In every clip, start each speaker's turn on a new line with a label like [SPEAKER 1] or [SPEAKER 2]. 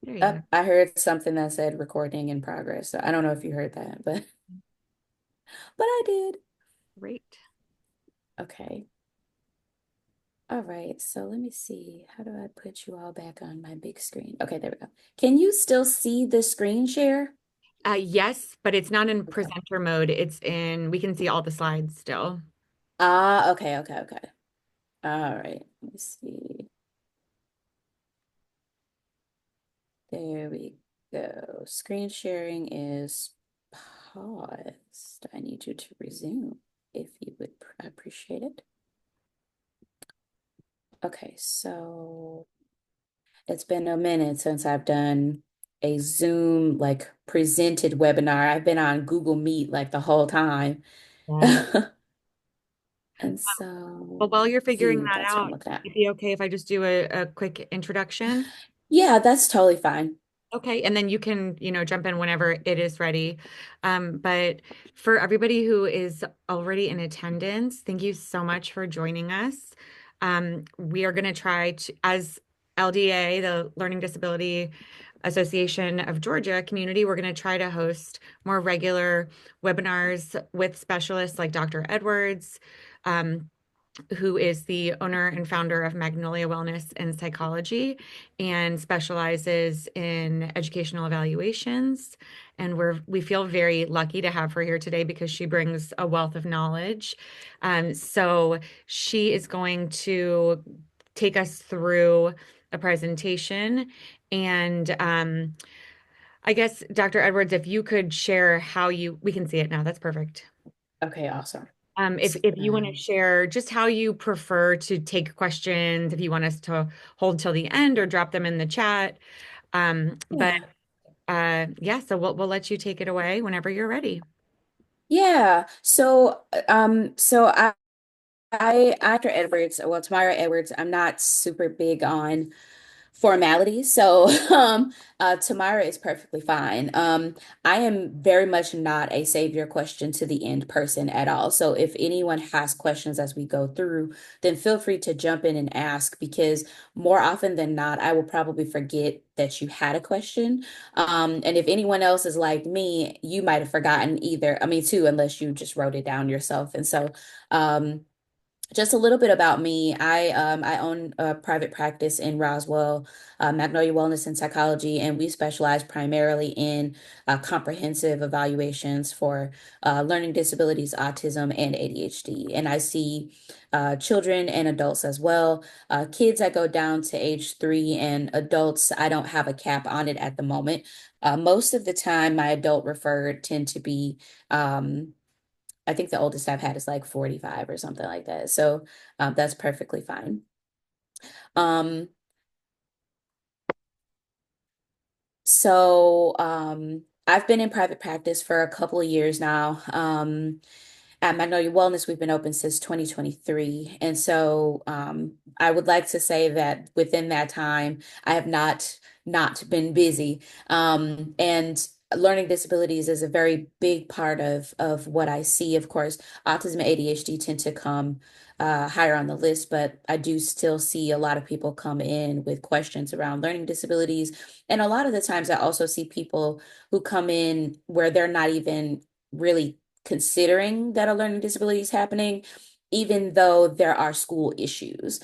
[SPEAKER 1] There you go.
[SPEAKER 2] I heard something that said recording in progress. So I don't know if you heard that, but I did.
[SPEAKER 1] Great.
[SPEAKER 2] Okay. All right. So let me see. How do I put you all back on my big screen? Okay, there we go. Can you still see the screen share?
[SPEAKER 1] Yes, but it's not in
[SPEAKER 2] Okay.
[SPEAKER 1] presenter mode. We can see all the slides still.
[SPEAKER 2] Ah, okay, okay, okay. All right. Let me see. There we go. Screen sharing is paused. I need you to resume if you would appreciate it. Okay, so it's been a minute since I've done a Zoom like presented webinar. I've been on Google Meet like the whole time.
[SPEAKER 1] Yeah.
[SPEAKER 2] And
[SPEAKER 1] Well,
[SPEAKER 2] so
[SPEAKER 1] while you're figuring
[SPEAKER 2] Zoom,
[SPEAKER 1] that
[SPEAKER 2] that's what I'm
[SPEAKER 1] out,
[SPEAKER 2] looking at.
[SPEAKER 1] it'd be okay if I just do a quick introduction.
[SPEAKER 2] Yeah, that's totally fine.
[SPEAKER 1] Okay, and then you can, jump in whenever it is ready. But for everybody who is already in attendance, thank you so much for joining us. We are going to try to, as LDA, the Learning Disability Association of Georgia community, we're going to try to host more regular webinars with specialists like Dr. Edwards. Who is the owner and founder of Magnolia Wellness and Psychology and specializes in educational evaluations. And we feel very lucky to have her here today because she brings a wealth of knowledge. So she is going to take us through a presentation. And I guess, Dr. Edwards, if you could share we can see it now. That's perfect.
[SPEAKER 2] Okay, awesome.
[SPEAKER 1] If you want to share just how you prefer to take questions, if you want us to hold till the end or drop them in the chat. But
[SPEAKER 2] Yeah.
[SPEAKER 1] yeah, so we'll let you take it away whenever you're ready.
[SPEAKER 2] Yeah. So after Edwards, well, Tamyra Edwards, I'm not super big on formality. So Tamyra is perfectly fine. I am very much not a save your question to the end person at all. So if anyone has questions as we go through, then feel free to jump in and ask because more often than not, I will probably forget that you had a question. And if anyone else is like me, you might have forgotten either. I mean, too, unless you just wrote it down yourself. And so just a little bit about me. I own a private practice in Roswell, Magnolia Wellness and Psychology, and we specialize primarily in comprehensive evaluations for learning disabilities, autism, and ADHD. And I see children and adults as well. Kids, I go down to age 3, and adults, I don't have a cap on it at the moment. Most of the time, my adult referred tend to be I think the oldest I've had is like 45 or something like that. So that's perfectly fine. Um, I've been in private practice for a couple of years now. At Magnolia Wellness, we've been open since 2023. And so I would like to say that within that time, I have not been busy. And learning disabilities is a very big part of what I see. Of course, autism and ADHD tend to come higher on the list, but I do still see a lot of people come in with questions around learning disabilities. And a lot of the times I also see people who come in where they're not even really considering that a learning disability is happening, even though there are school issues.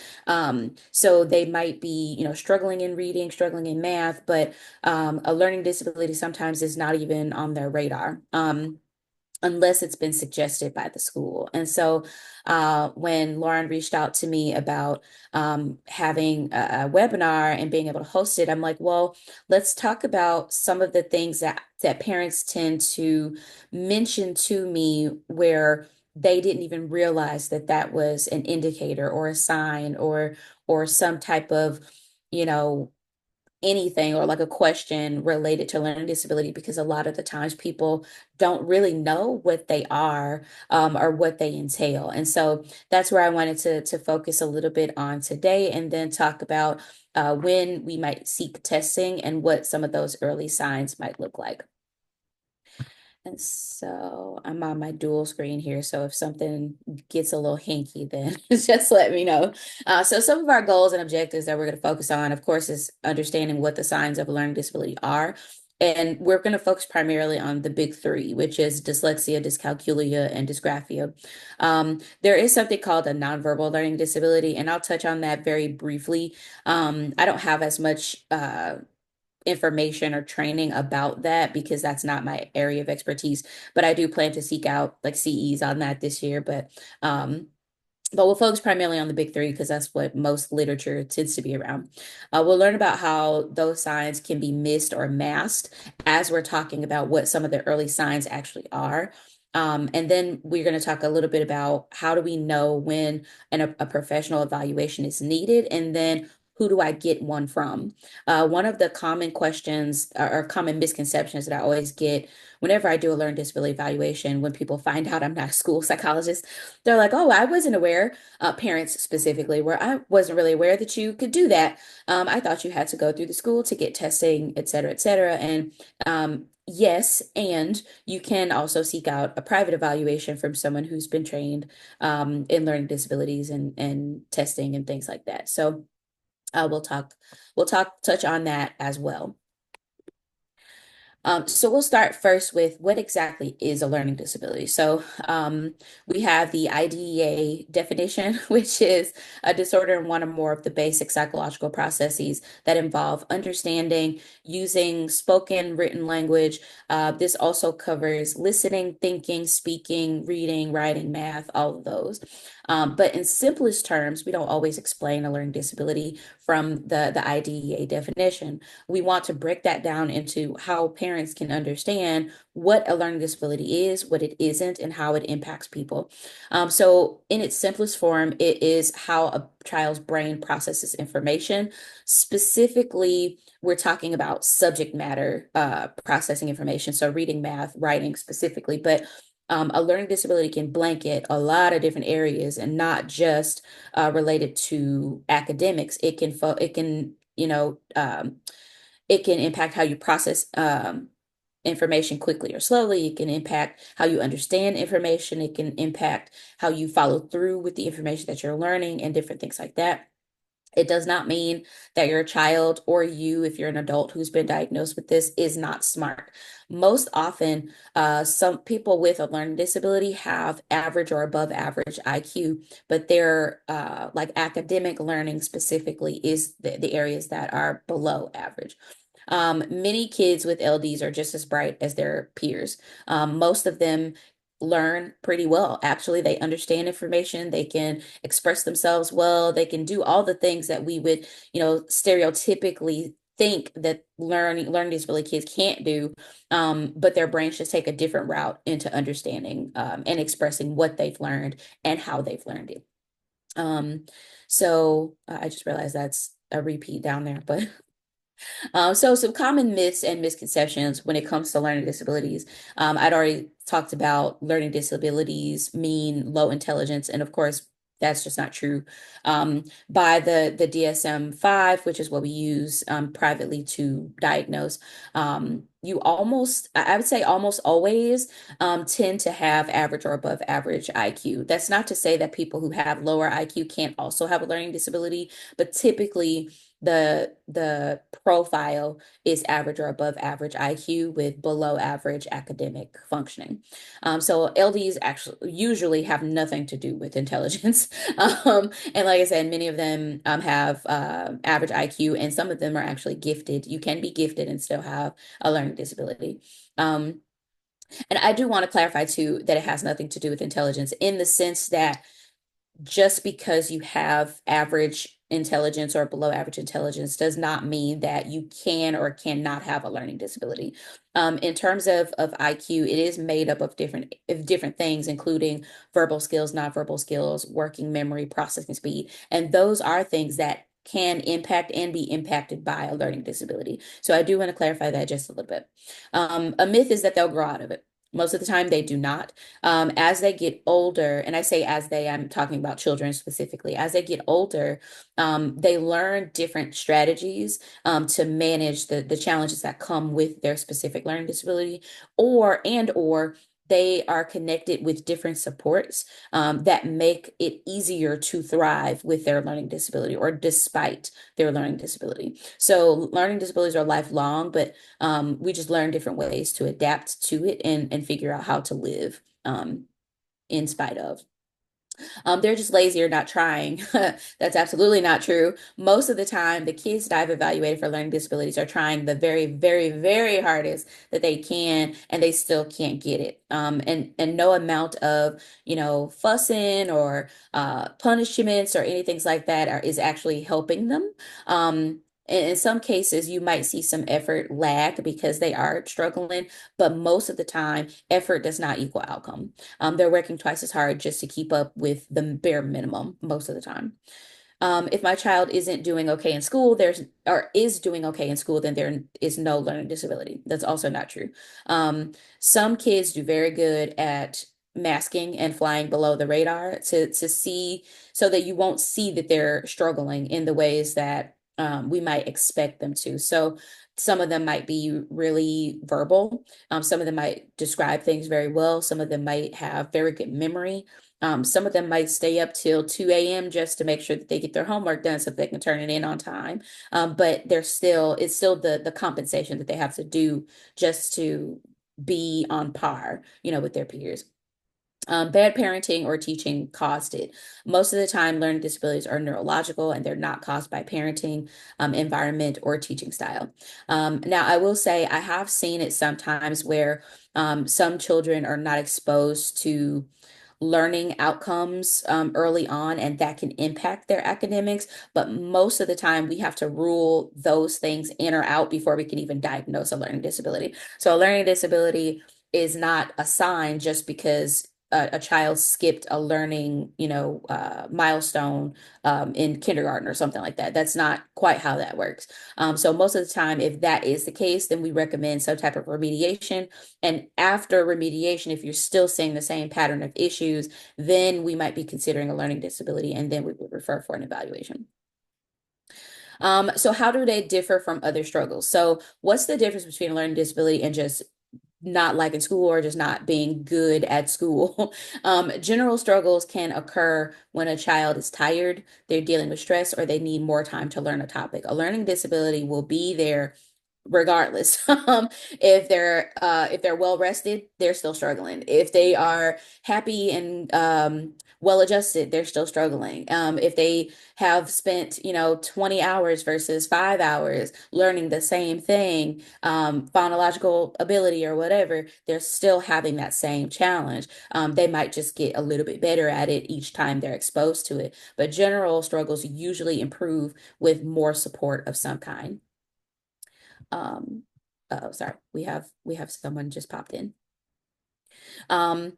[SPEAKER 2] So they might be, struggling in reading, struggling in math, but a learning disability sometimes is not even on their radar. Unless it's been suggested by the school. And so when Lauren reached out to me about having a webinar and being able to host it, I'm like, well, let's talk about some of the things that parents tend to mention to me where they didn't even realize that that was an indicator or a sign or some type of, you know, anything or like a question related to learning disability because a lot of the times people don't really know what they are or what they entail. And so that's where I wanted to focus a little bit on today and then talk about when we might seek testing and what some of those early signs might look like. And so I'm on my dual screen here. So if something gets a little hinky, then just let me know. So some of our goals and objectives that we're going to focus on, of course, is understanding what the signs of a learning disability are. And we're going to focus primarily on the big three, which is dyslexia, dyscalculia, and dysgraphia. There is something called a nonverbal learning disability, and I'll touch on that very briefly. I don't have as much information or training about that because that's not my area of expertise. But I do plan to seek out like CEs on that this year. But we'll focus primarily on the big three because that's what most literature tends to be around. We'll learn about how those signs can be missed or masked as we're talking about what some of the early signs actually are. And then we're going to talk a little bit about how do we know when a professional evaluation is needed, and then who do I get one from? One of the common questions or common misconceptions that I always get whenever I do a learning disability evaluation, when people find out I'm not a school psychologist, they're like, oh, I wasn't aware, parents specifically, where I wasn't really aware that you could do that. I thought you had to go through the school to get testing, et cetera, et cetera. And yes, and you can also seek out a private evaluation from someone who's been trained in learning disabilities and testing and things like that. So touch on that as well. So we'll start first with what exactly is a learning disability. We have the IDEA definition, which is a disorder in one or more of the basic psychological processes that involve understanding, using spoken, written language. This also covers listening, thinking, speaking, reading, writing, math, all of those. But in simplest terms, we don't always explain a learning disability from the IDEA definition. We want to break that down into how parents can understand what a learning disability is, what it isn't, and how it impacts people. So, in its simplest form, it is how a child's brain processes information. Specifically, we're talking about subject matter processing information, so reading, math, writing specifically, but a learning disability can blanket a lot of different areas and not just related to academics. It can impact how you process information quickly or slowly. It can impact how you understand information. It can impact how you follow through with the information that you're learning and different things like that. It does not mean that your child or you, if you're an adult who's been diagnosed with this, is not smart. Most often, some people with a learning disability have average or above average IQ, but their like academic learning specifically is the areas that are below average. Many kids with LDs are just as bright as their peers. Most of them learn pretty well. Actually, they understand information, they can express themselves well, they can do all the things that we would, stereotypically think that learning disability kids can't do, but their brains just take a different route into understanding and expressing what they've learned and how they've learned it. I just realized that's a repeat down there, but so some common myths and misconceptions when it comes to learning disabilities. I'd already talked about learning disabilities mean low intelligence, and of course, that's just not true. By the DSM-5, which is what we use privately to diagnose, I would say almost always tend to have average or above average IQ. That's not to say that people who have lower IQ can't also have a learning disability, but typically the profile is average or above average IQ with below average academic functioning. So LDs actually usually have nothing to do with intelligence. And like I said, many of them have average IQ, and some of them are actually gifted. You can be gifted and still have a learning disability. Um, and I do want to clarify too that it has nothing to do with intelligence in the sense that just because you have average intelligence or below average intelligence does not mean that you can or cannot have a learning disability. In terms of IQ, it is made up of different things, including verbal skills, nonverbal skills, working memory, processing speed, and those are things that can impact and be impacted by a learning disability. So I do want to clarify that just a little bit. A myth is that they'll grow out of it. Most of the time, they do not. As they get older, and I say as they, I'm talking about children specifically, as they get older, they learn different strategies to manage the challenges that come with their specific learning disability, or they are connected with different supports that make it easier to thrive with their learning disability or despite their learning disability. So learning disabilities are lifelong, but we just learn different ways to adapt to it and figure out how to live in spite of. They're just lazy or not trying. That's absolutely not true. Most of the time, the kids that I've evaluated for learning disabilities are trying the very, very, very hardest that they can, and they still can't get it. And no amount of, fussing or punishments or anything like that is actually helping them. In some cases, you might see some effort lag because they are struggling, but most of the time, effort does not equal outcome. They're working twice as hard just to keep up with the bare minimum most of the time. If my child isn't doing okay in school, is doing okay in school, then there is no learning disability. That's also not true. Some kids do very good at masking and flying below the radar to see so that you won't see that they're struggling in the ways that we might expect them to. So some of them might be really verbal. Some of them might describe things very well. Some of them might have very good memory. Some of them might stay up till 2 a.m. just to make sure that they get their homework done so they can turn it in on time. But it's still the compensation that they have to do just to be on par, with their peers. Bad parenting or teaching caused it. Most of the time, learning disabilities are neurological and they're not caused by parenting, environment, or teaching style. Now, I will say I have seen it sometimes where some children are not exposed to learning outcomes early on, and that can impact their academics. But most of the time, we have to rule those things in or out before we can even diagnose a learning disability. So, a learning disability is not a sign just because a child skipped a learning, milestone in kindergarten or something like that. That's not quite how that works. So most of the time, if that is the case, then we recommend some type of remediation. And after remediation, if you're still seeing the same pattern of issues, then we might be considering a learning disability, and then we would refer for an evaluation. So how do they differ from other struggles? So what's the difference between a learning disability and just not liking school or just not being good at school? General struggles can occur when a child is tired, they're dealing with stress, or they need more time to learn a topic. A learning disability will be there regardless. If they're well rested, they're still struggling. If they are happy and well adjusted, they're still struggling. If they have spent 20 hours versus 5 hours learning the same thing, phonological ability or whatever, they're still having that same challenge. They might just get a little bit better at it each time they're exposed to it, but general struggles usually improve with more support of some kind. Um, oh, sorry, we have someone just popped in. Um,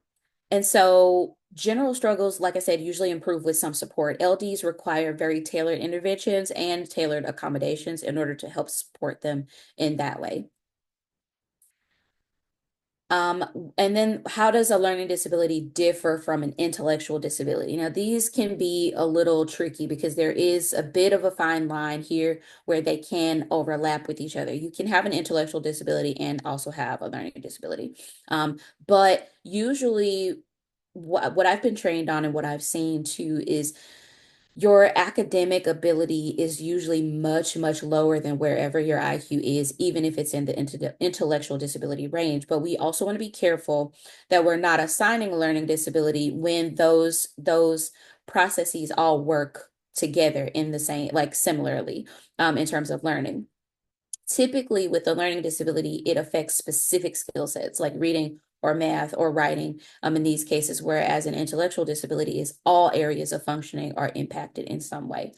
[SPEAKER 2] and so general struggles, like I said, usually improve with some support. LDs require very tailored interventions and tailored accommodations in order to help support them in that way. And then how does a learning disability differ from an intellectual disability? Now, these can be a little tricky because there is a bit of a fine line here where they can overlap with each other. You can have an intellectual disability and also have a learning disability. But usually what I've been trained on and what I've seen too is your academic ability is usually much, much lower than wherever your IQ is, even if it's in the intellectual disability range. But we also want to be careful that we're not assigning a learning disability when those processes all work together in the same, like similarly, in terms of learning. Typically, with a learning disability, it affects specific skill sets like reading or math or writing in these cases, whereas an intellectual disability is all areas of functioning are impacted in some way.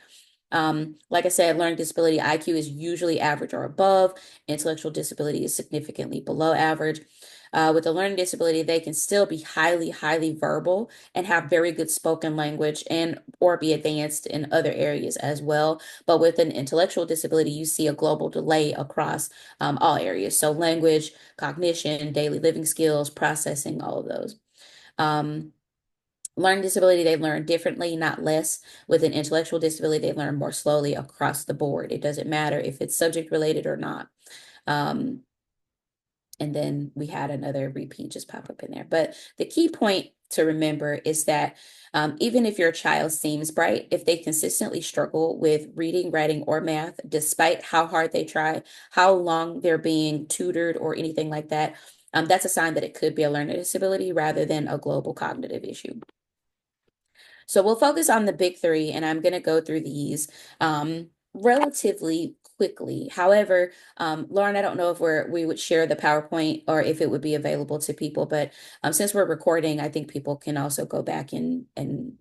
[SPEAKER 2] Like I said, learning disability IQ is usually average or above. Intellectual disability is significantly below average. With a learning disability, they can still be highly, highly verbal and have very good spoken language and or be advanced in other areas as well. But with an intellectual disability, you see a global delay across all areas. So language, cognition, daily living skills, processing, all of those. Um, Learning disability, they learn differently, not less. With an intellectual disability, they learn more slowly across the board. It doesn't matter if it's subject related or not. Um, and then we had another repeat just pop up in there. But the key point to remember is that even if your child seems bright, if they consistently struggle with reading, writing, or math, despite how hard they try, how long they're being tutored, or anything like that, that's a sign that it could be a learning disability rather than a global cognitive issue. So we'll focus on the big three, and I'm going to go through these relatively quickly. However, Lauren, I don't know if we would share the PowerPoint or if it would be available to people, but since we're recording, I think people can also go back and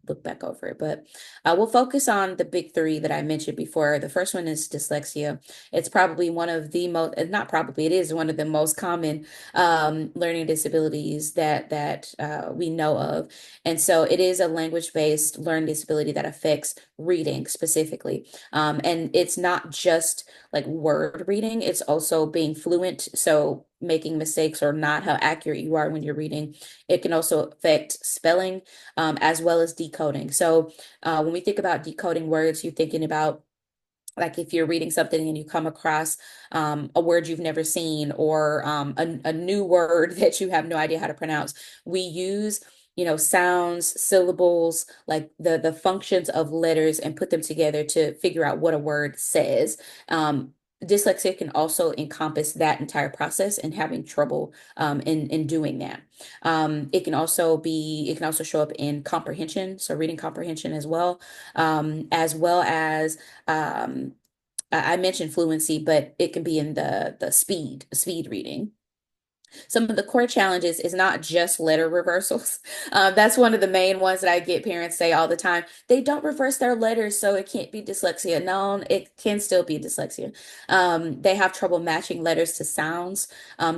[SPEAKER 2] look back over it. But we'll focus on the big three that I mentioned before. The first one is dyslexia. It's probably one of the most, not probably, it is one of the most common learning disabilities that we know of. And so it is a language-based learning disability that affects reading specifically. And it's not just like word reading, it's also being fluent. So making mistakes or not how accurate you are when you're reading. It can also affect spelling as well as decoding. So when we think about decoding words, you're thinking about like if you're reading something and you come across a word you've never seen or a new word that you have no idea how to pronounce, we use sounds, syllables, like the functions of letters and put them together to figure out what a word says. Um, Dyslexia can also encompass that entire process and having trouble in doing that. It can also show up in comprehension, so reading comprehension as well as I mentioned fluency, but it can be in the speed reading. Some of the core challenges is not just letter reversals. That's one of the main ones that I get parents say all the time. They don't reverse their letters, so it can't be dyslexia. No, it can still be dyslexia. They have trouble matching letters to sounds.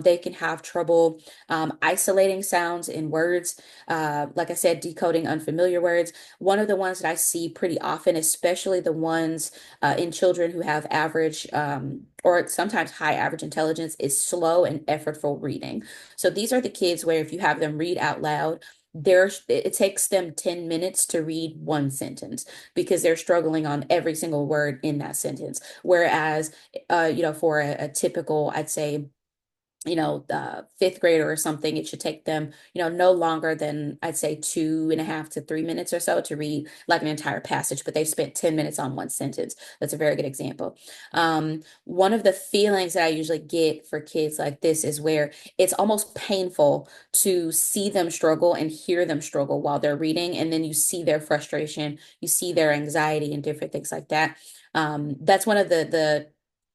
[SPEAKER 2] They can have trouble isolating sounds in words. Like I said, decoding unfamiliar words. One of the ones that I see pretty often, especially the ones in children who have average or sometimes high average intelligence, is slow and effortful reading. So these are the kids where if you have them read out loud, it takes them 10 minutes to read one sentence because they're struggling on every single word in that sentence. Whereas, for a typical, I'd say, fifth grader or something, it should take them, no longer than I'd say 2.5 to 3 minutes or so to read like an entire passage, but they've spent 10 minutes on one sentence. That's a very good example. One of the feelings that I usually get for kids like this is where it's almost painful to see them struggle and hear them struggle while they're reading, and then you see their frustration, you see their anxiety and different things like that. That's one of the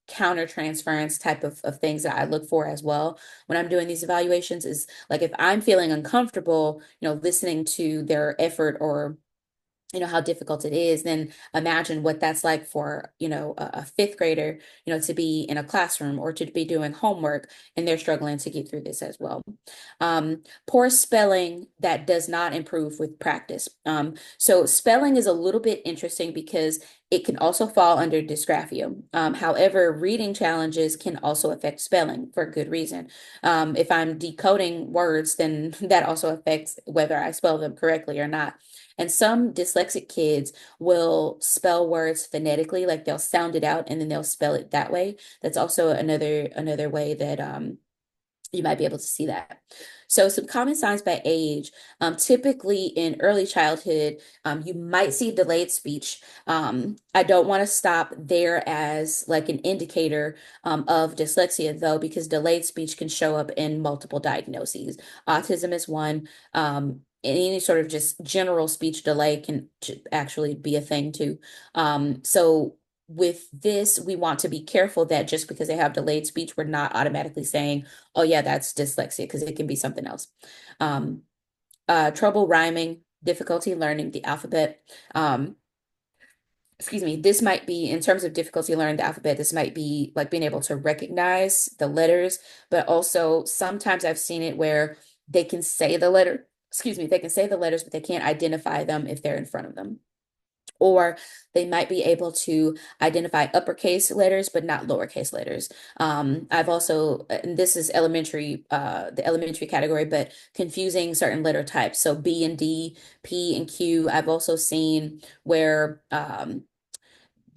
[SPEAKER 2] counter transference type of things that I look for as well when I'm doing these evaluations is like if I'm feeling uncomfortable, listening to their effort or how difficult it is, then imagine what that's like for, a fifth grader, to be in a classroom or to be doing homework and they're struggling to get through this as well. Poor spelling that does not improve with practice. So spelling is a little bit interesting because it can also fall under dysgraphia. However, reading challenges can also affect spelling for good reason. If I'm decoding words, then that also affects whether I spell them correctly or not. And some dyslexic kids will spell words phonetically, like they'll sound it out and then they'll spell it that way. That's also another way that you might be able to see that. So some common signs by age, typically in early childhood, you might see delayed speech. I don't want to stop there as like an indicator of dyslexia though, because delayed speech can show up in multiple diagnoses. Autism is one. Any sort of just general speech delay can actually be a thing too. So with this, we want to be careful that just because they have delayed speech, we're not automatically saying, oh yeah, that's dyslexia, because it can be something else. Um, Trouble rhyming, difficulty learning the alphabet. Um, excuse me, this might be in terms of difficulty learning the alphabet, this might be like being able to recognize the letters, but also sometimes I've seen it where they can say the letter, excuse me, they can say the letters, but they can't identify them if they're in front of them. Or they might be able to identify uppercase letters, but not lowercase letters. I've also, and this is elementary, the elementary category, but confusing certain letter types. So B and D, P and Q. I've also seen where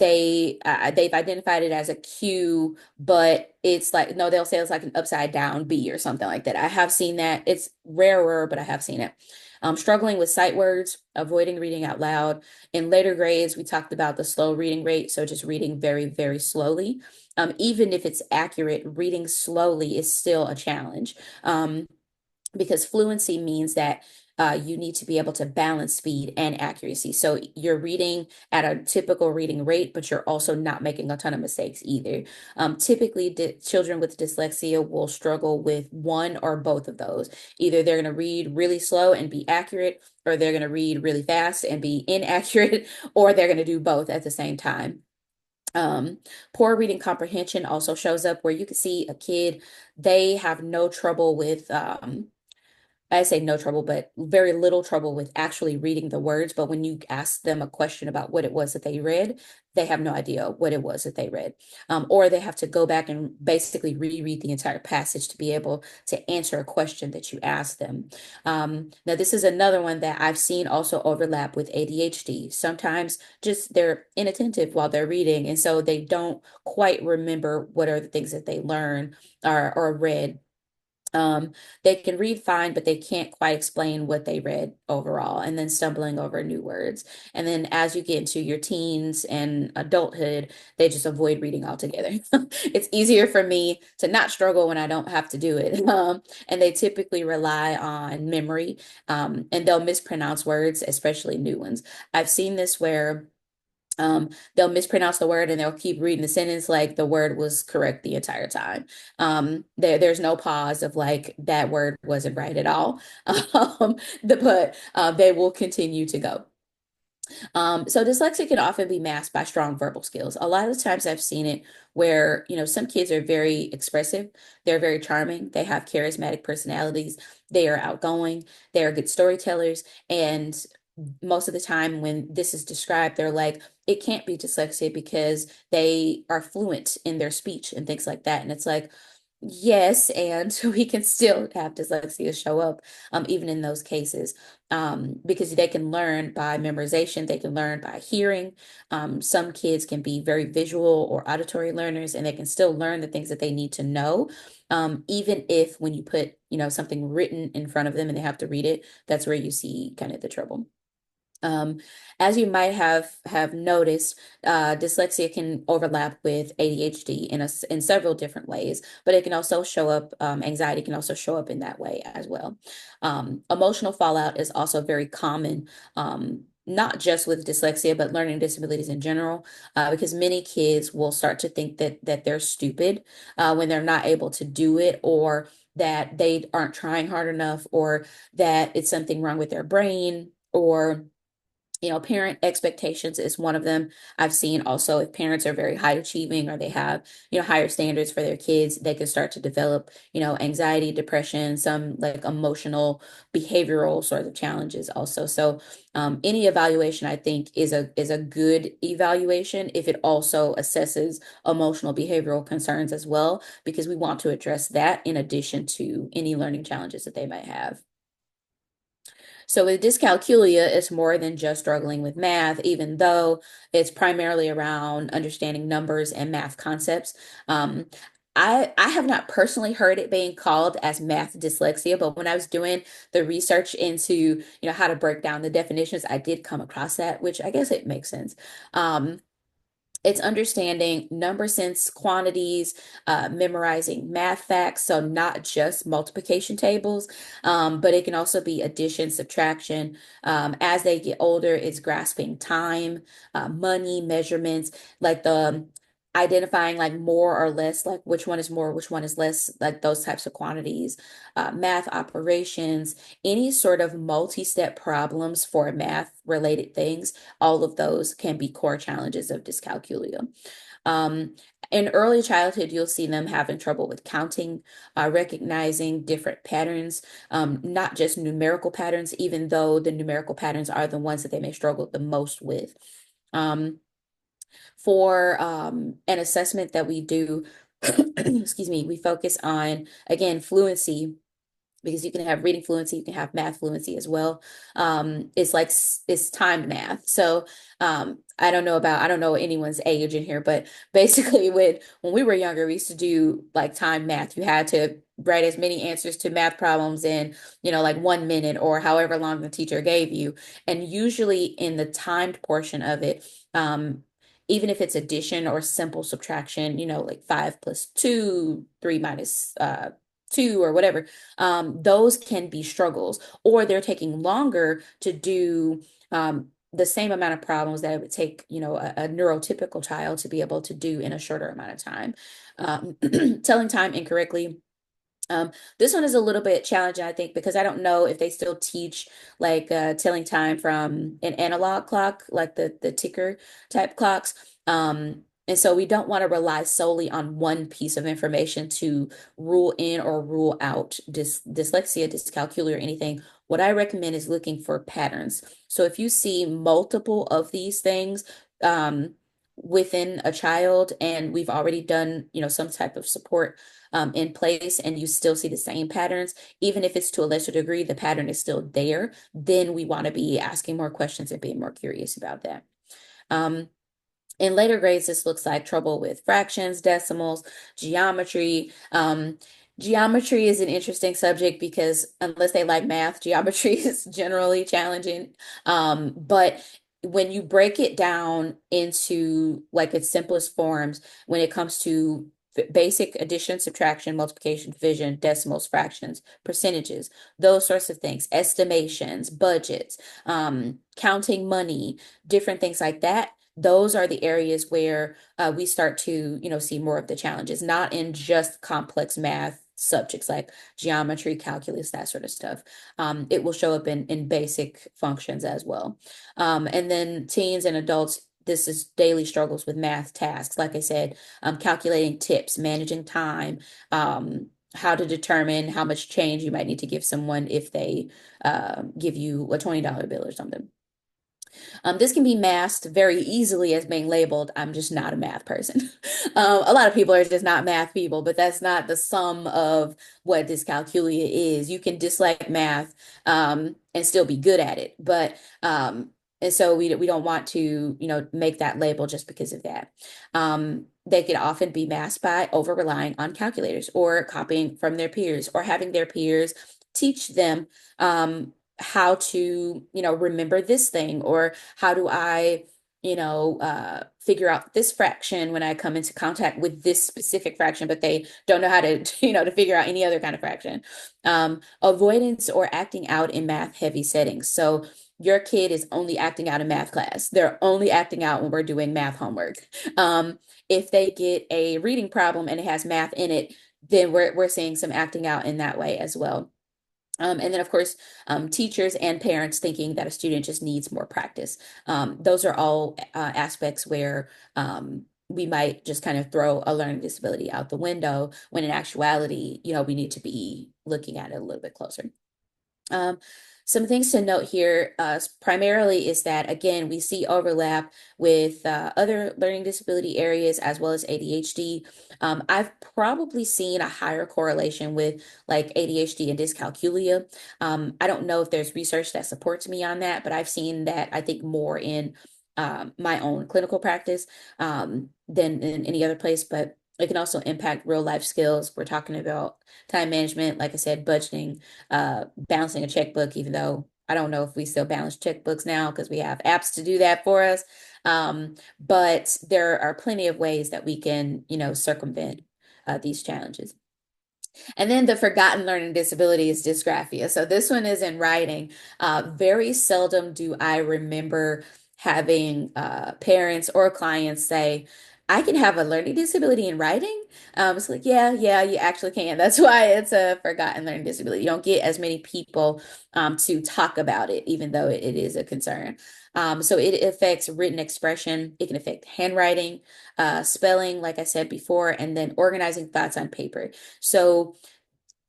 [SPEAKER 2] they've identified it as a Q, but it's like no, they'll say it's like an upside down B or something like that. I have seen that. It's rarer, but I have seen it. Struggling with sight words, avoiding reading out loud. In later grades, we talked about the slow reading rate, so just reading very, very slowly. Even if it's accurate, reading slowly is still a challenge. Because fluency means that you need to be able to balance speed and accuracy. So you're reading at a typical reading rate, but you're also not making a ton of mistakes either. Typically, children with dyslexia will struggle with one or both of those. Either they're going to read really slow and be accurate, or they're going to read really fast and be inaccurate, or they're going to do both at the same time. Um, Poor reading comprehension also shows up where you can see a kid, they have no trouble with I say no trouble, but very little trouble with actually reading the words. But when you ask them a question about what it was that they read, they have no idea what it was that they read. Or they have to go back and basically reread the entire passage to be able to answer a question that you asked them. Now, this is another one that I've seen also overlap with ADHD. Sometimes just they're inattentive while they're reading, and so they don't quite remember what are the things that they learn or read. um, they can read fine, but they can't quite explain what they read overall, and then stumbling over new words. And then as you get into your teens and adulthood, they just avoid reading altogether. It's easier for me to not struggle when I don't have to do it. And they typically rely on memory, and they'll mispronounce words, especially new ones. I've seen this where they'll mispronounce the word and they'll keep reading the sentence like the word was correct the entire time. There's no pause of like that word wasn't right at all. But they will continue to go. So dyslexia can often be masked by strong verbal skills. A lot of the times I've seen it where, some kids are very expressive, they're very charming, they have charismatic personalities, they are outgoing, they are good storytellers, and most of the time when this is described, they're like, it can't be dyslexia because they are fluent in their speech and things like that. And it's like, yes, and we can still have dyslexia show up, even in those cases, because they can learn by memorization, they can learn by hearing. Some kids can be very visual or auditory learners, and they can still learn the things that they need to know, even if when you put, something written in front of them and they have to read it, that's where you see kind of the trouble. Um, as you might have noticed, dyslexia can overlap with ADHD in several different ways, but it can also show up, anxiety can also show up in that way as well. Emotional fallout is also very common, not just with dyslexia, but learning disabilities in general, because many kids will start to think that they're stupid when they're not able to do it, or that they aren't trying hard enough, or that it's something wrong with their brain, or parent expectations is one of them. I've seen also if parents are very high achieving or they have, higher standards for their kids, they can start to develop, anxiety, depression, some like emotional, behavioral sort of challenges also. So any evaluation I think is a good evaluation if it also assesses emotional behavioral concerns as well, because we want to address that in addition to any learning challenges that they might have. So with dyscalculia, it's more than just struggling with math, even though it's primarily around understanding numbers and math concepts. Um, I have not personally heard it being called as math dyslexia, but when I was doing the research into, how to break down the definitions, I did come across that, which I guess it makes sense. Um, it's understanding number sense quantities, memorizing math facts, so not just multiplication tables, but it can also be addition, subtraction. As they get older, it's grasping time, money, measurements, like the identifying like more or less, like which one is more, which one is less, like those types of quantities, math operations, any sort of multi-step problems for math related things, all of those can be core challenges of dyscalculia. Um, in early childhood, you'll see them having trouble with counting, recognizing different patterns, not just numerical patterns, even though the numerical patterns are the ones that they may struggle the most with. Um, for an assessment that we do, excuse me, we focus on, again, fluency because you can have reading fluency, you can have math fluency as well. It's like it's timed math. So I don't know anyone's age in here, but basically when we were younger, we used to do like timed math. You had to write as many answers to math problems in, like 1 minute or however long the teacher gave you. And usually in the timed portion of it, even if it's addition or simple subtraction, like 5 + 2, 3 - 2 or whatever, those can be struggles, or they're taking longer to do the same amount of problems that it would take, a neurotypical child to be able to do in a shorter amount of time. Telling time incorrectly. This one is a little bit challenging, I think, because I don't know if they still teach like telling time from an analog clock, like the ticker type clocks. And so we don't want to rely solely on one piece of information to rule in or rule out dyslexia, dyscalculia, or anything. What I recommend is looking for patterns. So if you see multiple of these things, within a child, and we've already done, some type of support in place, and you still see the same patterns, even if it's to a lesser degree, the pattern is still there, then we want to be asking more questions and being more curious about that. Um, in later grades, this looks like trouble with fractions, decimals, geometry. Geometry is an interesting subject because unless they like math, geometry is generally challenging. But when you break it down into like its simplest forms, when it comes to basic addition, subtraction, multiplication, division, decimals, fractions, percentages, those sorts of things, estimations, budgets, counting money, different things like that, those are the areas where we start to, see more of the challenges, not in just complex math subjects like geometry, calculus, that sort of stuff. It will show up in basic functions as well. And then teens and adults, this is daily struggles with math tasks. Like I said, calculating tips, managing time, how to determine how much change you might need to give someone if they give you a $20 bill or something. This can be masked very easily as being labeled, I'm just not a math person. A lot of people are just not math people, but that's not the sum of what dyscalculia is. You can dislike math and still be good at it, but and so we don't want to, make that label just because of that. They could often be masked by over relying on calculators or copying from their peers or having their peers teach them how to, remember this thing, or how do I, figure out this fraction when I come into contact with this specific fraction, but they don't know how to, to figure out any other kind of fraction. Avoidance or acting out in math heavy settings. So your kid is only acting out in math class. They're only acting out when we're doing math homework. If they get a reading problem and it has math in it, then we're seeing some acting out in that way as well. And then, of course, teachers and parents thinking that a student just needs more practice. Those are all aspects where we might just kind of throw a learning disability out the window when in actuality, we need to be looking at it a little bit closer. Um, some things to note here, primarily is that, again, we see overlap with other learning disability areas as well as ADHD. I've probably seen a higher correlation with like ADHD and dyscalculia. I don't know if there's research that supports me on that, but I've seen that I think more in my own clinical practice than in any other place, but it can also impact real life skills. We're talking about time management, like I said, budgeting, balancing a checkbook, even though I don't know if we still balance checkbooks now because we have apps to do that for us. But there are plenty of ways that we can, circumvent these challenges. And then the forgotten learning disability is dysgraphia. So this one is in writing. Very seldom do I remember having parents or clients say, I can have a learning disability in writing. It's like, yeah, you actually can. That's why it's a forgotten learning disability. You don't get as many people to talk about it, even though it is a concern. So it affects written expression. It can affect handwriting, spelling, like I said before, and then organizing thoughts on paper. So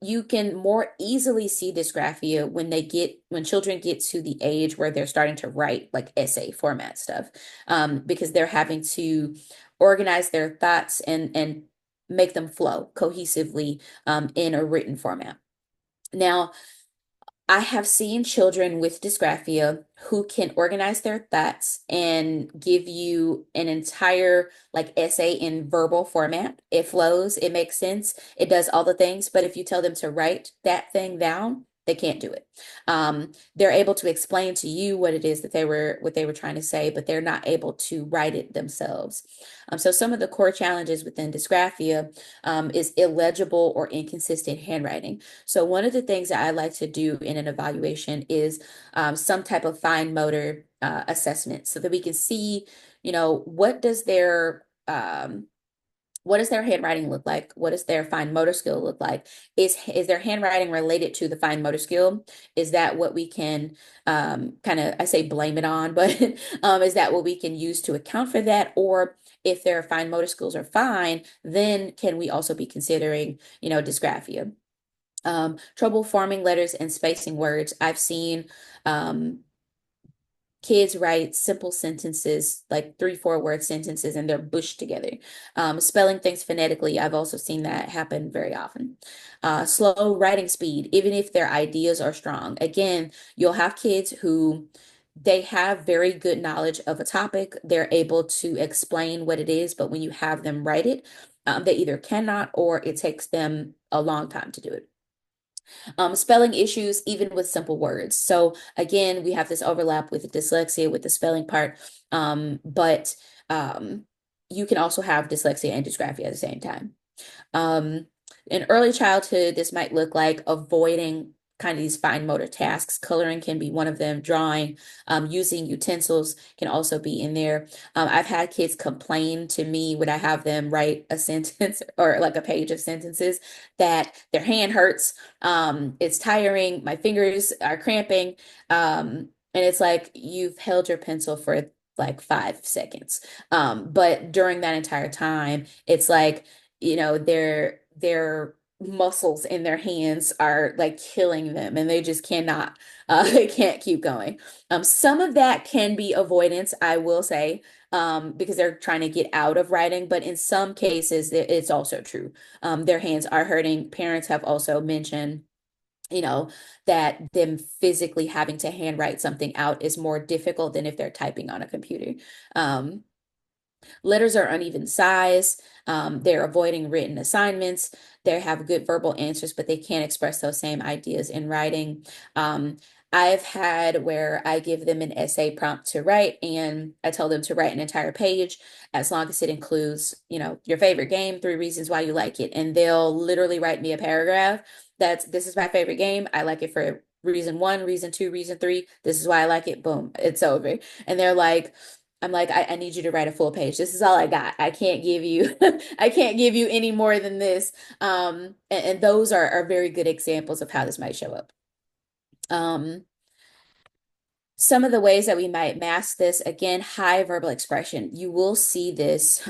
[SPEAKER 2] you can more easily see dysgraphia when children get to the age where they're starting to write like essay format stuff, because they're having to organize their thoughts and make them flow cohesively in a written format. Now, I have seen children with dysgraphia who can organize their thoughts and give you an entire like essay in verbal format. It flows, it makes sense, it does all the things, but if you tell them to write that thing down, they can't do it. They're able to explain to you what it is that they were trying to say, but they're not able to write it themselves. So some of the core challenges within dysgraphia is illegible or inconsistent handwriting. So one of the things that I like to do in an evaluation is some type of fine motor assessment so that we can see, what does their handwriting look like? What does their fine motor skill look like? Is their handwriting related to the fine motor skill? Is that what we can kind of, I say blame it on, but is that what we can use to account for that? Or if their fine motor skills are fine, then can we also be considering, dysgraphia? Trouble forming letters and spacing words. I've seen um, kids write simple sentences, like 3, 4 word sentences, and they're bushed together. Spelling things phonetically, I've also seen that happen very often. Slow writing speed, even if their ideas are strong. Again, you'll have kids who they have very good knowledge of a topic. They're able to explain what it is, but when you have them write it, they either cannot or it takes them a long time to do it. Spelling issues, even with simple words. So again, we have this overlap with dyslexia with the spelling part, but you can also have dyslexia and dysgraphia at the same time. Um, in early childhood, this might look like avoiding kind of these fine motor tasks. Coloring can be one of them. Drawing, using utensils can also be in there. I've had kids complain to me when I have them write a sentence or like a page of sentences that their hand hurts. It's tiring. My fingers are cramping. And it's like you've held your pencil for like 5 seconds. But during that entire time, it's like their muscles in their hands are like killing them and they just cannot they can't keep going. Some of that can be avoidance, I will say, because they're trying to get out of writing, but in some cases it's also true. Their hands are hurting. Parents have also mentioned that them physically having to handwrite something out is more difficult than if they're typing on a computer. um, Letters are uneven size. They're avoiding written assignments. They have good verbal answers, but they can't express those same ideas in writing. I've had where I give them an essay prompt to write, and I tell them to write an entire page as long as it includes, your favorite game, 3 reasons why you like it. And they'll literally write me a paragraph this is my favorite game. I like it for reason one, reason two, reason three. This is why I like it. Boom, it's over. And they're like, I'm like, I need you to write a full page. This is all I got. I can't give you, I can't give you any more than this. And those are very good examples of how this might show up. Um, some of the ways that we might mask this, again, high verbal expression. You will see this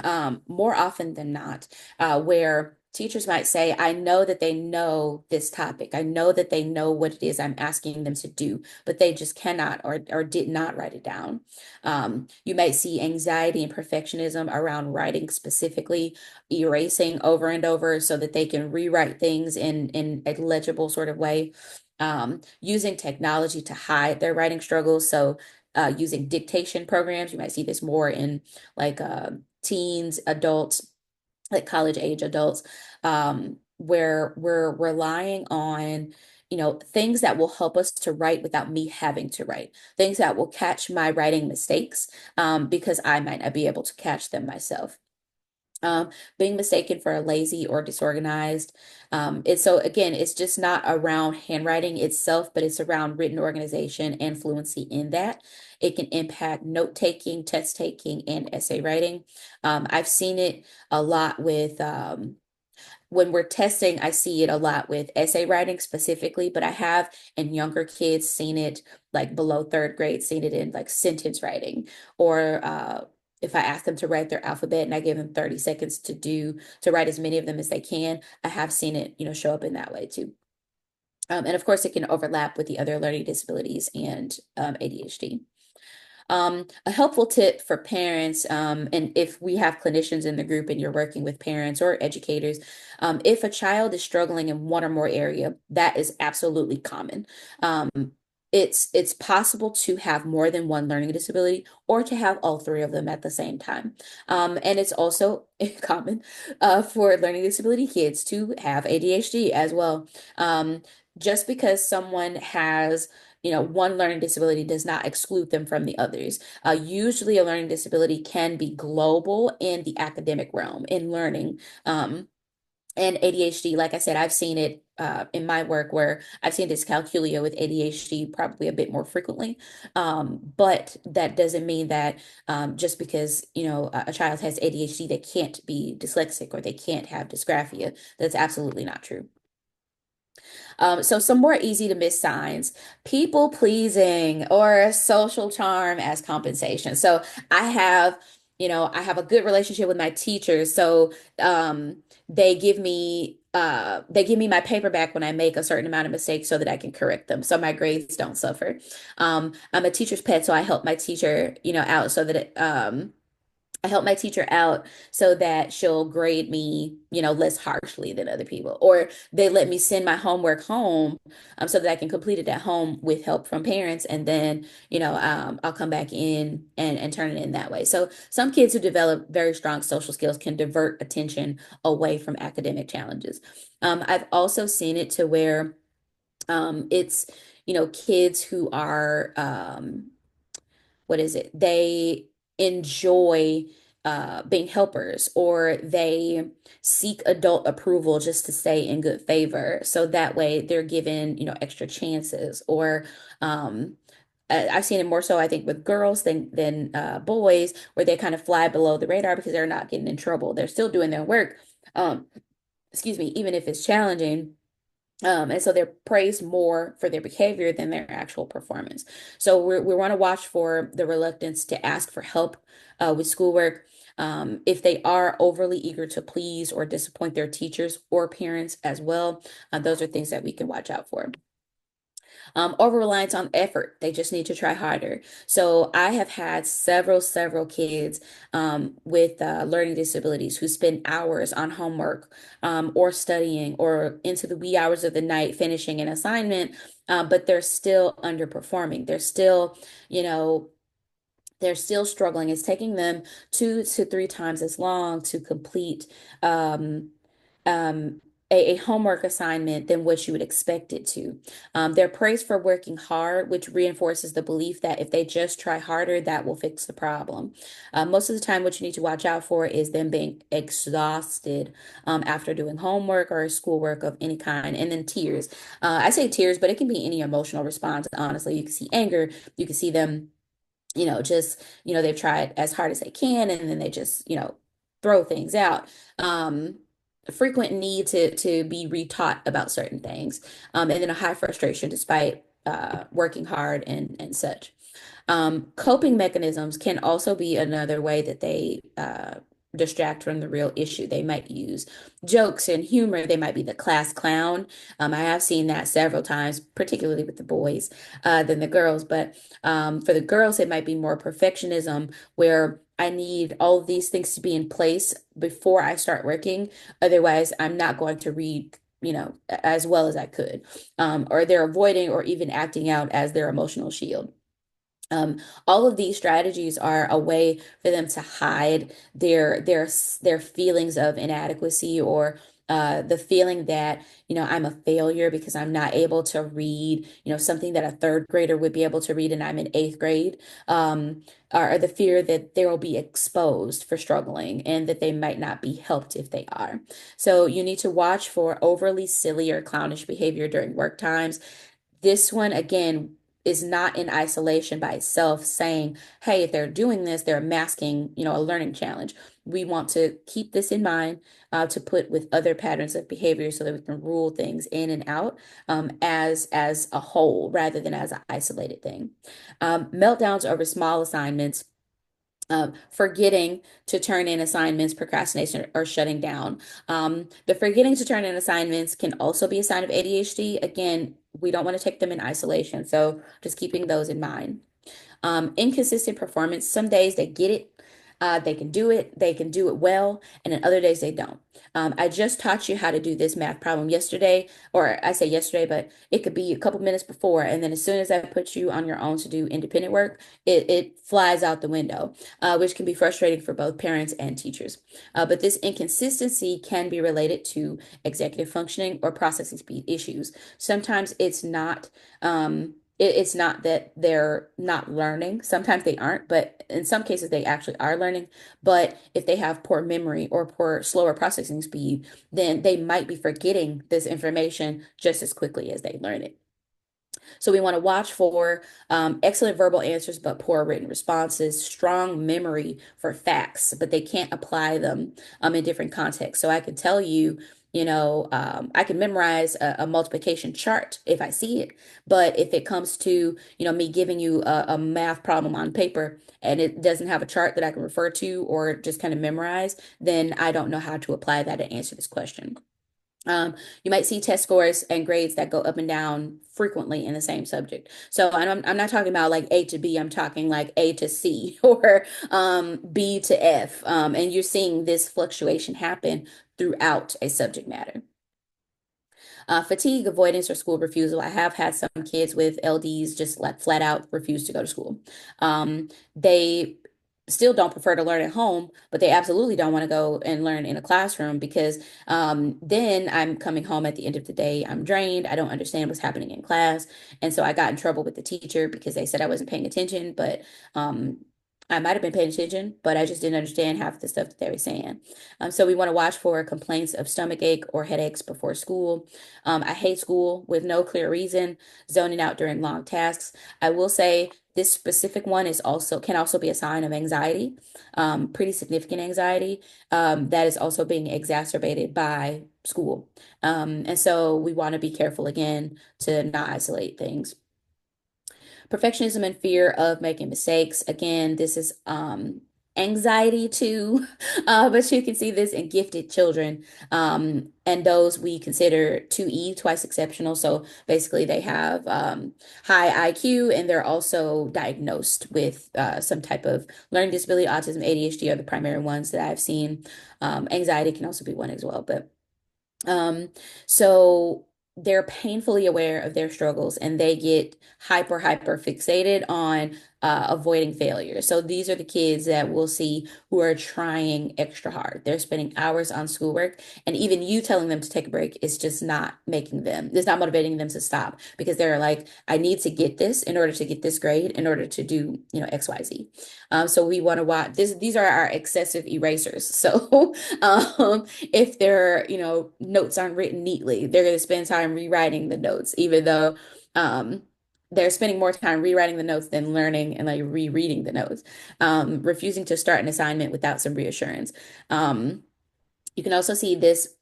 [SPEAKER 2] more often than not, where teachers might say, I know that they know this topic. I know that they know what it is I'm asking them to do, but they just cannot or did not write it down. You might see anxiety and perfectionism around writing specifically, erasing over and over so that they can rewrite things in a legible sort of way, using technology to hide their writing struggles. So, using dictation programs, you might see this more in like teens, adults, like college age adults, where we're relying on, things that will help us to write without me having to write, things that will catch my writing mistakes, because I might not be able to catch them myself. being mistaken for lazy or disorganized. So again, it's just not around handwriting itself, but it's around written organization and fluency in that. It can impact note taking, test taking, and essay writing. I've seen it a lot with when we're testing, I see it a lot with essay writing specifically, but I have in younger kids seen it like below third grade, seen it in like sentence writing or if I ask them to write their alphabet and I give them 30 seconds to write as many of them as they can, I have seen it, show up in that way too. And of course, it can overlap with the other learning disabilities and ADHD. A helpful tip for parents, and if we have clinicians in the group and you're working with parents or educators, if a child is struggling in one or more area, that is absolutely common. Um, it's possible to have more than one learning disability or to have all three of them at the same time. And it's also common for learning disability kids to have ADHD as well. Just because someone has one learning disability does not exclude them from the others. Usually, a learning disability can be global in the academic realm in learning. And ADHD, like I said, I've seen it in my work where I've seen dyscalculia with ADHD probably a bit more frequently. But that doesn't mean that just because, a child has ADHD, they can't be dyslexic or they can't have dysgraphia. That's absolutely not true. So some more easy to miss signs, people pleasing or social charm as compensation. So I have, I have a good relationship with my teachers. So they give me my paper back when I make a certain amount of mistakes so that I can correct them. So my grades don't suffer. I'm a teacher's pet, so I help my teacher, out so that I help my teacher out so that she'll grade me, less harshly than other people. Or they let me send my homework home, so that I can complete it at home with help from parents. And then, I'll come back in and turn it in that way. So some kids who develop very strong social skills can divert attention away from academic challenges. I've also seen it to where it's, kids who are what is it? They enjoy being helpers or they seek adult approval just to stay in good favor. So that way they're given, extra chances or I've seen it more so, I think, with girls than boys, where they kind of fly below the radar because they're not getting in trouble. They're still doing their work. Um, excuse me, even if it's challenging. And so they're praised more for their behavior than their actual performance. So we want to watch for the reluctance to ask for help with schoolwork. If they are overly eager to please or disappoint their teachers or parents as well, those are things that we can watch out for. Over reliance on effort. They just need to try harder. So I have had several kids with learning disabilities who spend hours on homework or studying or into the wee hours of the night finishing an assignment, but they're still underperforming. You know, they're still struggling. It's taking them 2 to 3 times as long to complete um, um, a homework assignment than what you would expect it to. They're praised for working hard, which reinforces the belief that if they just try harder, that will fix the problem. Most of the time, what you need to watch out for is them being exhausted after doing homework or schoolwork of any kind, and then tears. I say tears, but it can be any emotional response. Honestly, you can see anger, you can see them just, they've tried as hard as they can and then they just, throw things out. Um, Frequent need to be retaught about certain things, and then a high frustration despite working hard and such. Coping mechanisms can also be another way that they distract from the real issue. They might use jokes and humor. They might be the class clown. I have seen that several times, particularly with the boys than the girls. But for the girls, it might be more perfectionism, where I need all of these things to be in place before I start working. Otherwise, I'm not going to read, as well as I could. Or they're avoiding or even acting out as their emotional shield. Um, all of these strategies are a way for them to hide their feelings of inadequacy or the feeling that, I'm a failure because I'm not able to read, something that a third grader would be able to read and I'm in eighth grade, or the fear that they will be exposed for struggling and that they might not be helped if they are. So you need to watch for overly silly or clownish behavior during work times. This one, again, is not in isolation by itself, saying, hey, if they're doing this, they're masking, a learning challenge. We want to keep this in mind to put with other patterns of behavior so that we can rule things in and out as a whole rather than as an isolated thing. Meltdowns over small assignments, forgetting to turn in assignments, procrastination, or shutting down. The forgetting to turn in assignments can also be a sign of ADHD. Again, we don't want to take them in isolation, so just keeping those in mind. Inconsistent performance. Some days they get it, they can do it well, and then other days they don't. I just taught you how to do this math problem yesterday, or I say yesterday, but it could be a couple minutes before, and then as soon as I put you on your own to do independent work, it flies out the window, which can be frustrating for both parents and teachers. But this inconsistency can be related to executive functioning or processing speed issues. Sometimes it's not that they're not learning. Sometimes they aren't, but in some cases they actually are learning. But if they have poor memory or poor, slower processing speed, then they might be forgetting this information just as quickly as they learn it. So we want to watch for excellent verbal answers, but poor written responses, strong memory for facts, but they can't apply them in different contexts. So I can tell you, I can memorize a multiplication chart if I see it, but if it comes to, me giving you a math problem on paper and it doesn't have a chart that I can refer to or just kind of memorize, then I don't know how to apply that and answer this question. Um, you might see test scores and grades that go up and down frequently in the same subject. So I'm not talking about like A to B, I'm talking like A to C or B to F. And you're seeing this fluctuation happen throughout a subject matter. Fatigue, avoidance, or school refusal. I have had some kids with LDs just like flat out refuse to go to school. They still don't prefer to learn at home, but they absolutely don't want to go and learn in a classroom because then I'm coming home at the end of the day, I'm drained, I don't understand what's happening in class. And so I got in trouble with the teacher because they said I wasn't paying attention, but um, I might have been paying attention, but I just didn't understand half the stuff that they were saying. So we want to watch for complaints of stomach ache or headaches before school. I hate school with no clear reason, zoning out during long tasks. I will say this specific one can also be a sign of anxiety, pretty significant anxiety, that is also being exacerbated by school. And so we want to be careful again to not isolate things. Perfectionism and fear of making mistakes. Again, this is anxiety too, but you can see this in gifted children, and those we consider 2E, twice exceptional. So basically, they have high IQ and they're also diagnosed with some type of learning disability, autism, ADHD are the primary ones that I've seen. Anxiety can also be one as well, but um, so they're painfully aware of their struggles and they get hyper fixated on avoiding failure. So these are the kids that we'll see who are trying extra hard. They're spending hours on schoolwork, and even you telling them to take a break is just not it's not motivating them to stop because they're like, I need to get this in order to get this grade, in order to do, XYZ. So we want to watch this. These are our excessive erasers. So if their, notes aren't written neatly, they're going to spend time rewriting the notes, even though they're spending more time rewriting the notes than learning and like rereading the notes. Refusing to start an assignment without some reassurance. You can also see this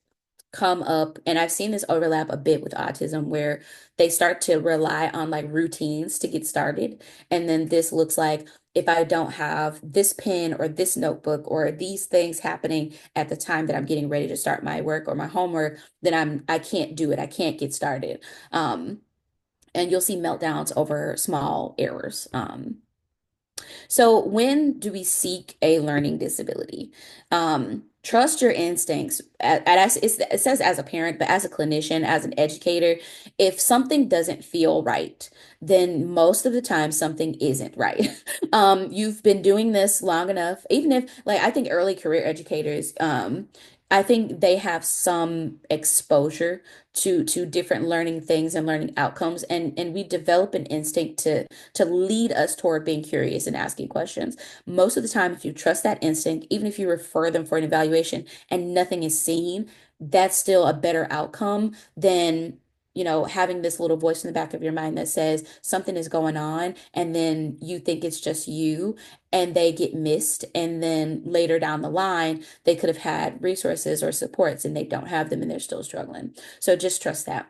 [SPEAKER 2] come up, and I've seen this overlap a bit with autism, where they start to rely on like routines to get started. And then this looks like if I don't have this pen or this notebook or these things happening at the time that I'm getting ready to start my work or my homework, then I can't do it. I can't get started. And you'll see meltdowns over small errors. So when do we seek a learning disability? Trust your instincts. It says as a parent, but as a clinician, as an educator, if something doesn't feel right, then most of the time something isn't right. You've been doing this long enough, even if, like, I think early career educators, I think they have some exposure to different learning things and learning outcomes, and we develop an instinct to lead us toward being curious and asking questions. Most of the time, if you trust that instinct, even if you refer them for an evaluation and nothing is seen, that's still a better outcome than, having this little voice in the back of your mind that says something is going on, and then you think it's just you, and they get missed. And then later down the line, they could have had resources or supports, and they don't have them, and they're still struggling. So just trust that.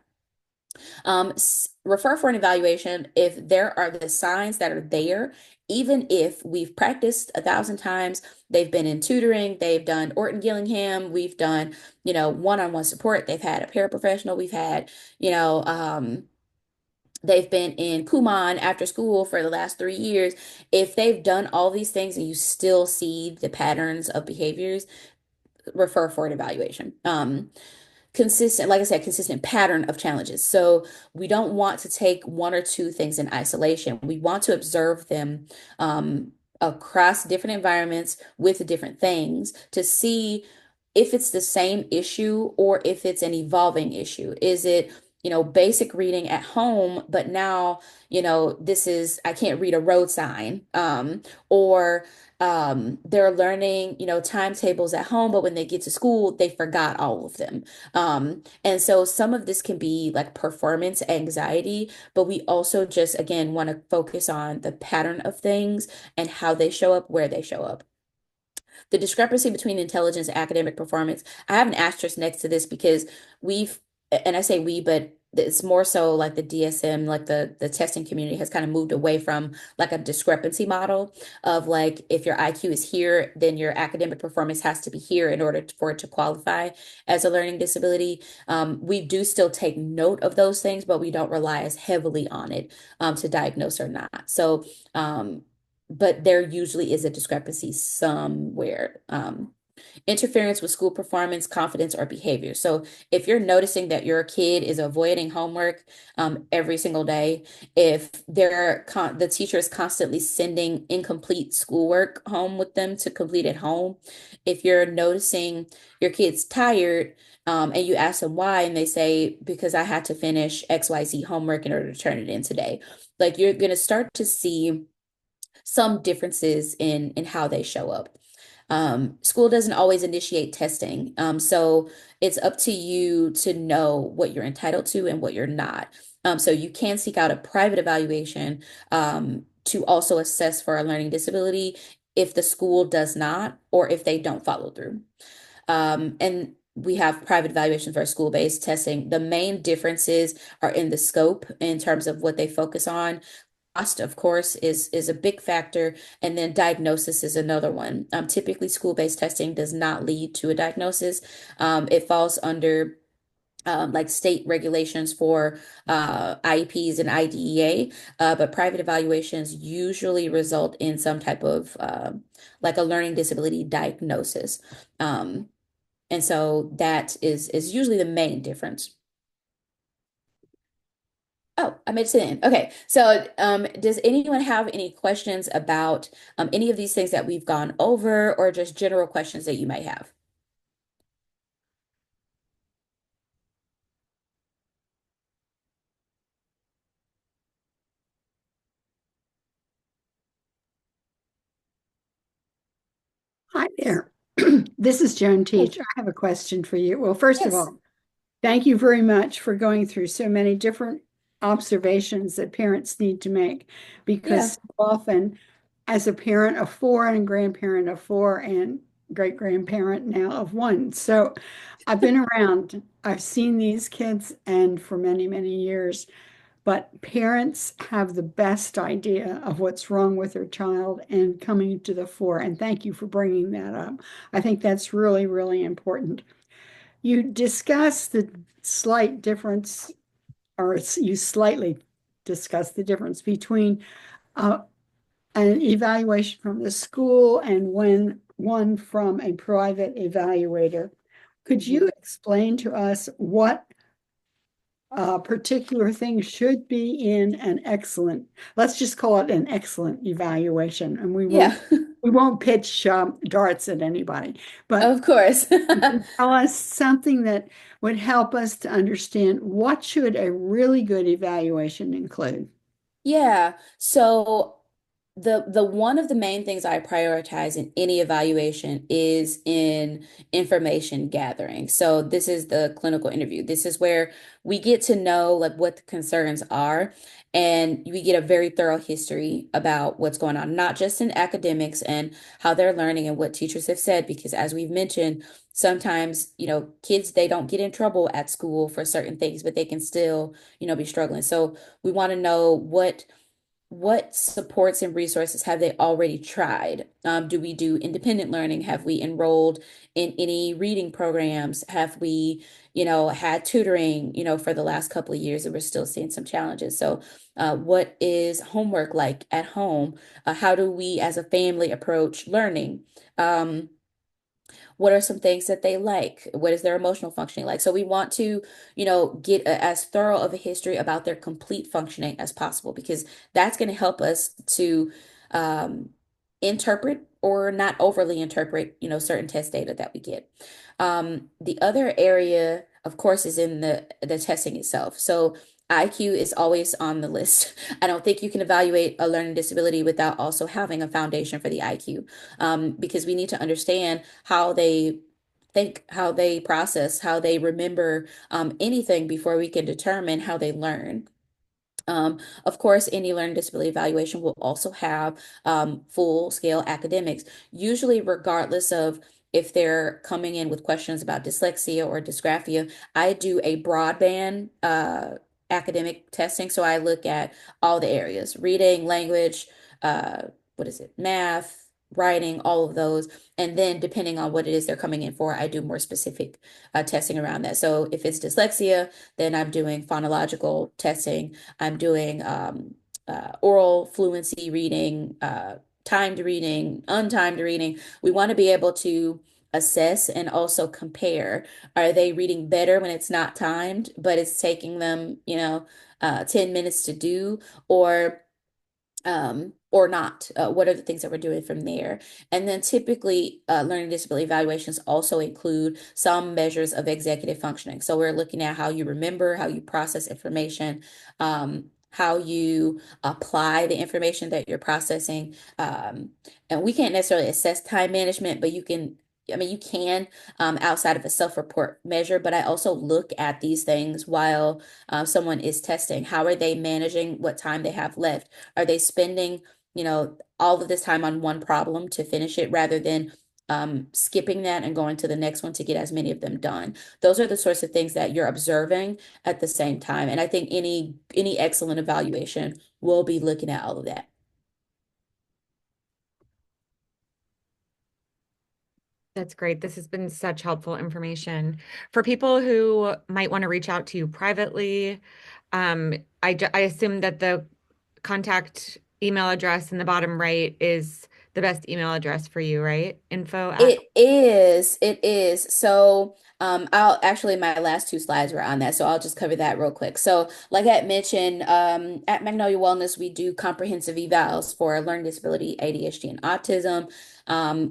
[SPEAKER 2] Refer for an evaluation if there are the signs that are there, even if we've practiced 1,000 times, they've been in tutoring, they've done Orton Gillingham, we've done, one-on-one support, they've had a paraprofessional, we've had, you know, they've been in Kumon after school for the last 3 years. If they've done all these things and you still see the patterns of behaviors, refer for an evaluation. Consistent, like I said, consistent pattern of challenges. So we don't want to take one or two things in isolation. We want to observe them across different environments with different things to see if it's the same issue or if it's an evolving issue. Is it, basic reading at home, but now, this is, I can't read a road sign, or they're learning, timetables at home, but when they get to school, they forgot all of them. And so some of this can be like performance anxiety, but we also just, again, want to focus on the pattern of things and how they show up, where they show up. The discrepancy between intelligence and academic performance. I have an asterisk next to this because we've, and I say we, but it's more so like the DSM, like the testing community has kind of moved away from like a discrepancy model of like if your IQ is here, then your academic performance has to be here in order for it to qualify as a learning disability. We do still take note of those things, but we don't rely as heavily on it to diagnose or not. So, but there usually is a discrepancy somewhere. Interference with school performance, confidence, or behavior. So if you're noticing that your kid is avoiding homework every single day, if the teacher is constantly sending incomplete schoolwork home with them to complete at home, if you're noticing your kid's tired, and you ask them why, and they say, because I had to finish XYZ homework in order to turn it in today. Like you're going to start to see some differences in how they show up. School doesn't always initiate testing, so it's up to you to know what you're entitled to and what you're not. So you can seek out a private evaluation to also assess for a learning disability if the school does not or if they don't follow through. And we have private evaluations for school-based testing. The main differences are in the scope in terms of what they focus on. Cost, of course, is a big factor, and then diagnosis is another one. Typically, school-based testing does not lead to a diagnosis. It falls under like state regulations for IEPs and IDEA, but private evaluations usually result in some type of like a learning disability diagnosis. Um, and so that is usually the main difference. Oh, I made it to the end. Okay. So, does anyone have any questions about any of these things that we've gone over, or just general questions that you might have?
[SPEAKER 3] Hi there. This is Joan
[SPEAKER 2] Oh,
[SPEAKER 3] Teach. I have a question for you. Well, first of
[SPEAKER 2] yes.
[SPEAKER 3] all, thank you very much for going through so many different observations that parents need to make
[SPEAKER 2] Yeah.
[SPEAKER 3] because often, as a parent of four and a grandparent of four and great grandparent now of one. So I've been around, I've seen these kids and for many, many years. But parents have the best idea of what's wrong with their child and coming to the fore. And thank you for bringing that up. I think that's really, really important. You discuss the slight difference, or you slightly discuss the difference between uh, an evaluation from the school and when one from a private evaluator. Could
[SPEAKER 2] Mhm.
[SPEAKER 3] you explain to us what particular things should be in an excellent, let's just call it an excellent evaluation, and
[SPEAKER 2] Yeah,
[SPEAKER 3] we won't pitch darts at anybody, but
[SPEAKER 2] of course.
[SPEAKER 3] you can tell us something that would help us to understand what should a really good evaluation include.
[SPEAKER 2] Yeah. So the one of the main things I prioritize in any evaluation is in information gathering. So this is the clinical interview. This is where we get to know like what the concerns are, and we get a very thorough history about what's going on, not just in academics and how they're learning and what teachers have said, because as we've mentioned, sometimes, kids they don't get in trouble at school for certain things, but they can still, be struggling. So we want to know what supports and resources have they already tried? Do we do independent learning? Have we enrolled in any reading programs? Have we, had tutoring, for the last couple of years, and we're still seeing some challenges. So, what is homework like at home? How do we as a family approach learning? What are some things that they like? What is their emotional functioning like? So we want to, get as thorough of a history about their complete functioning as possible, because that's going to help us to um, interpret or not overly interpret, certain test data that we get. The other area, of course, is in the testing itself. So IQ is always on the list. I don't think you can evaluate a learning disability without also having a foundation for the IQ, because we need to understand how they think, how they process, how they remember anything before we can determine how they learn. Of course, any learning disability evaluation will also have full scale academics, usually regardless of if they're coming in with questions about dyslexia or dysgraphia. I do a broadband academic testing. So I look at all the areas: reading, language, uh, what is it, math, writing, all of those. And then depending on what it is they're coming in for, I do more specific testing around that. So if it's dyslexia, then I'm doing phonological testing. I'm doing oral fluency reading, timed reading, untimed reading. We want to be able to assess and also compare. Are they reading better when it's not timed, but it's taking them, 10 minutes to do, or or not? What are the things that we're doing from there? And then typically, learning disability evaluations also include some measures of executive functioning. So we're looking at how you remember, how you process information, how you apply the information that you're processing. And we can't necessarily assess time management, but you can, outside of a self-report measure, but I also look at these things while someone is testing. How are they managing what time they have left? Are they spending, all of this time on one problem to finish it rather than skipping that and going to the next one to get as many of them done? Those are the sorts of things that you're observing at the same time. And I think any excellent evaluation will be looking at all of that.
[SPEAKER 1] That's great. This has been such helpful information. For people who might want to reach out to you privately, um, I assume that the contact email address in the bottom right is the best email address for you, right? Info at.
[SPEAKER 2] It is. So, I'll actually, my last two slides were on that, so I'll just cover that real quick. So, like I mentioned, at Magnolia Wellness, we do comprehensive evals for learning disability, ADHD, and autism,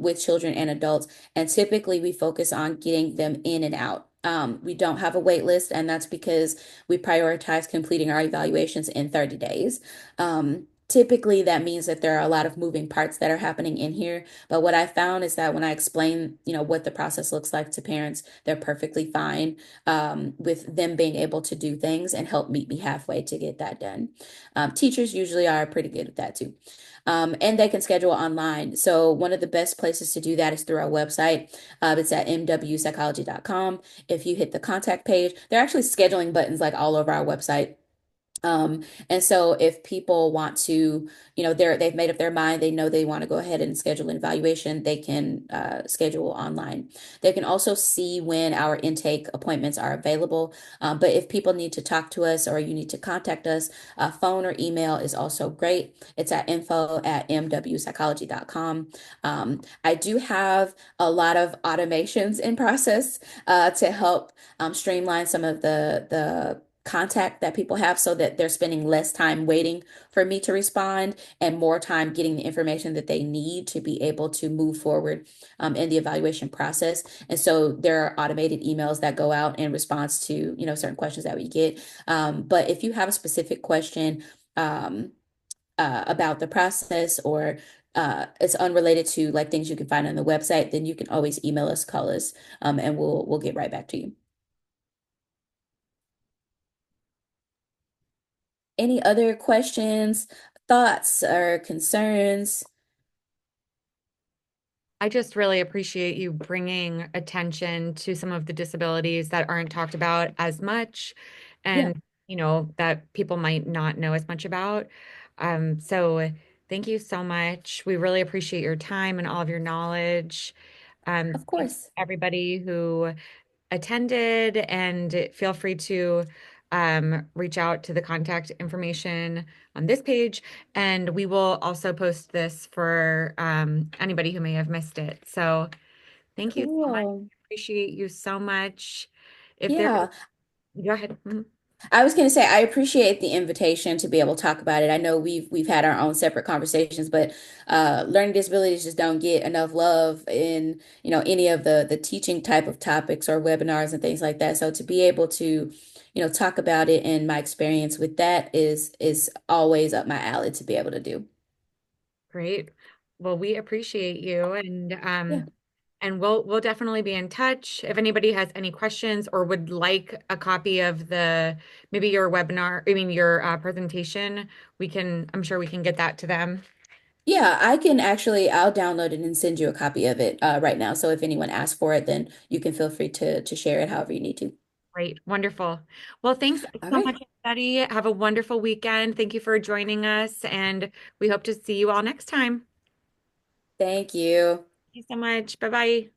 [SPEAKER 2] with children and adults. And typically, we focus on getting them in and out. We don't have a wait list, and that's because we prioritize completing our evaluations in 30 days. Typically, that means that there are a lot of moving parts that are happening in here. But what I found is that when I explain, what the process looks like to parents, they're perfectly fine with them being able to do things and help meet me halfway to get that done. Teachers usually are pretty good at that too. And they can schedule online. So one of the best places to do that is through our website. It's at mwpsychology.com. If you hit the contact page, there are actually scheduling buttons like all over our website. And so if people want to, they've made up their mind, they know they want to go ahead and schedule an evaluation, they can schedule online. They can also see when our intake appointments are available. But if people need to talk to us or you need to contact us, phone or email is also great. It's at info@mwpsychology.com. I do have a lot of automations in process to help streamline some of the contact that people have so that they're spending less time waiting for me to respond and more time getting the information that they need to be able to move forward in the evaluation process. And so there are automated emails that go out in response to, certain questions that we get. But if you have a specific question um, about the process or it's unrelated to like things you can find on the website, then you can always email us, call us, and we'll get right back to you. Any other questions, thoughts, or concerns?
[SPEAKER 1] I just really appreciate you bringing attention to some of the disabilities that aren't talked about as much
[SPEAKER 2] Yeah,
[SPEAKER 1] and, that people might not know as much about. So thank you so much. We really appreciate your time and all of your knowledge.
[SPEAKER 2] of
[SPEAKER 1] Thank
[SPEAKER 2] course.
[SPEAKER 1] everybody who attended, and feel free to reach out to the contact information on this page. And we will also post this for anybody who may have missed it. So thank you so much.
[SPEAKER 2] Cool.
[SPEAKER 1] Appreciate you so much. If there,
[SPEAKER 2] Yeah.
[SPEAKER 1] go ahead. Mhm.
[SPEAKER 2] I was going to say I appreciate the invitation to be able to talk about it. I know we've had our own separate conversations, but learning disabilities just don't get enough love in, any of the teaching type of topics or webinars and things like that. So to be able to, talk about it and my experience with that is always up my alley to be able to do.
[SPEAKER 1] Great. Well, we appreciate you, and
[SPEAKER 2] Yeah.
[SPEAKER 1] we'll definitely be in touch. If anybody has any questions or would like a copy of maybe your webinar, I mean your presentation, I'm sure we can get that to them.
[SPEAKER 2] Yeah, I'll download it and send you a copy of it right now. So if anyone asks for it, then you can feel free to share it however you need to.
[SPEAKER 1] Great. Wonderful. Well, thanks
[SPEAKER 2] All
[SPEAKER 1] so
[SPEAKER 2] right.
[SPEAKER 1] much, everybody. Have a wonderful weekend. Thank you for joining us, and we hope to see you all next time.
[SPEAKER 2] Thank you.
[SPEAKER 1] Thank you so much. Bye-bye.